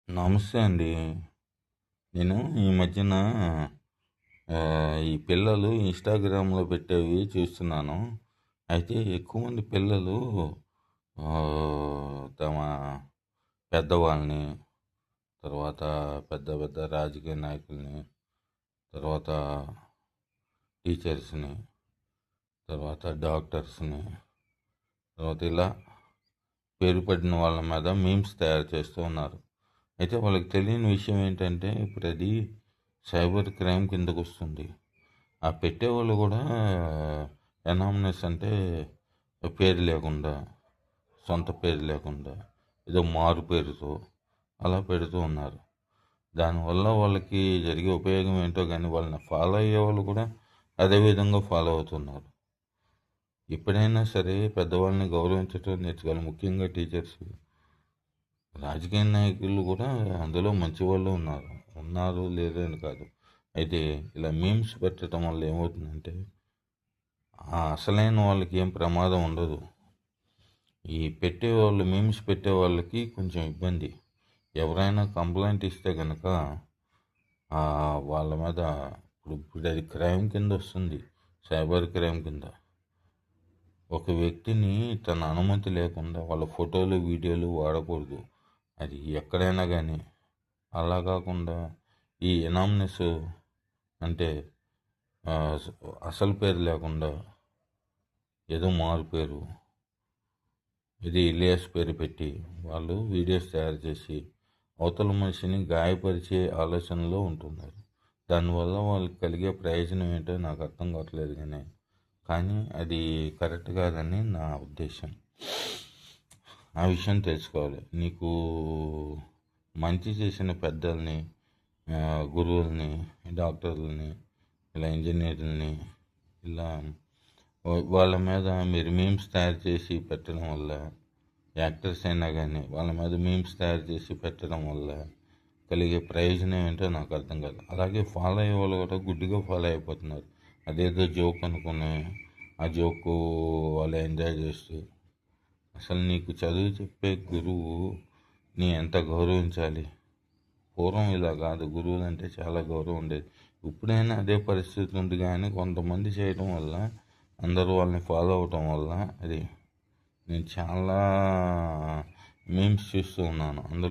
నమస్తే అండి. నేను ఈ మధ్యన ఈ పిల్లలు ఇన్‌స్టాగ్రామ్‌లో పెట్టేవి చూస్తున్నాను. అయితే ఎక్కువ మంది పిల్లలు తమ పెద్దవాళ్ళని, తర్వాత పెద్ద పెద్ద రాజకీయ నాయకుల్ని, తర్వాత టీచర్స్‌ని, తర్వాత డాక్టర్స్‌ని, తర్వాత ఇలా పేరు పడిన వాళ్ళ మీద మీమ్స్ తయారు చేస్తూ ఉన్నారు. అయితే వాళ్ళకి తెలియని విషయం ఏంటంటే ఇప్పుడు అది సైబర్ క్రైమ్ కిందకు వస్తుంది. ఆ పెట్టేవాళ్ళు కూడా ఎనామినస్ అంటే పేరు లేకుండా, సొంత పేరు లేకుండా, ఏదో మారు పేరుతో అలా పెడుతూ ఉన్నారు. దానివల్ల వాళ్ళకి జరిగే ఉపయోగం ఏంటో కానీ వాళ్ళని ఫాలో అయ్యే వాళ్ళు కూడా అదే విధంగా ఫాలో అవుతున్నారు. ఎప్పుడైనా సరే పెద్దవాళ్ళని గౌరవించడం నేర్చుకోవాలి, ముఖ్యంగా టీచర్స్. రాజకీయ నాయకులు కూడా అందులో మంచి వాళ్ళు ఉన్నారు లేరు అని కాదు. అయితే ఇలా మీమ్స్ పెట్టడం వల్ల ఏమవుతుందంటే ఆ అసలైన వాళ్ళకి ఏం ప్రమాదం ఉండదు. ఈ పెట్టేవాళ్ళు మీమ్స్ పెట్టే వాళ్ళకి కొంచెం ఇబ్బంది. ఎవరైనా కంప్లైంట్ ఇస్తే కనుక వాళ్ళ మీద ఇప్పుడు అది క్రైమ్ కింద వస్తుంది, సైబర్ క్రైమ్ కింద. ఒక వ్యక్తిని తన అనుమతి లేకుండా వాళ్ళ ఫోటోలు వీడియోలు వాడకూడదు, అది ఎక్కడైనా కానీ. అలా కాకుండా ఈ ఎనామినస్ అంటే అసలు పేరు లేకుండా ఏదో మారు పేరు, ఇది ఇలియాస్ పేరు పెట్టి వాళ్ళు వీడియోస్ తయారు చేసి అవతల మనిషిని గాయపరిచే ఆలోచనలో ఉంటున్నారు. దానివల్ల వాళ్ళకి కలిగే ప్రయోజనం ఏంటో నాకు అర్థం కావట్లేదు. కానీ అది కరెక్ట్ కాదని నా ఉద్దేశం. ఆ విషయం తెలుసుకోవాలి. నీకు మంచి చేసిన పెద్దల్ని, గురువుల్ని, డాక్టర్లని, ఇలా ఇంజనీర్లని, ఇలా వాళ్ళ మీద మీరు మీమ్స్ తయారు చేసి పెట్టడం వల్ల, యాక్టర్స్ అయినా కానీ వాళ్ళ మీద మీమ్స్ తయారు చేసి పెట్టడం వల్ల కలిగే ప్రయోజనం ఏంటో నాకు అర్థం కాదు. అలాగే ఫాలో అయ్యే వాళ్ళు కూడా గుడ్డిగా ఫాలో అయిపోతున్నారు. అదేదో జోక్ అనుకుని ఆ జోకు వాళ్ళు ఎంజాయ్ చేస్తూ. అసలు నీకు చదువు చెప్పే గురువు నీ ఎంత గౌరవించాలి. పూర్వం ఇలా కాదు, గురువులు అంటే చాలా గౌరవం ఉండేది. ఇప్పుడైనా అదే పరిస్థితి ఉంది, కానీ కొంతమంది చేయడం వల్ల, అందరూ వాళ్ళని ఫాలో అవటం వల్ల అది నేను చాలా మీమ్స్ చూస్తూ ఉన్నాను. అందులో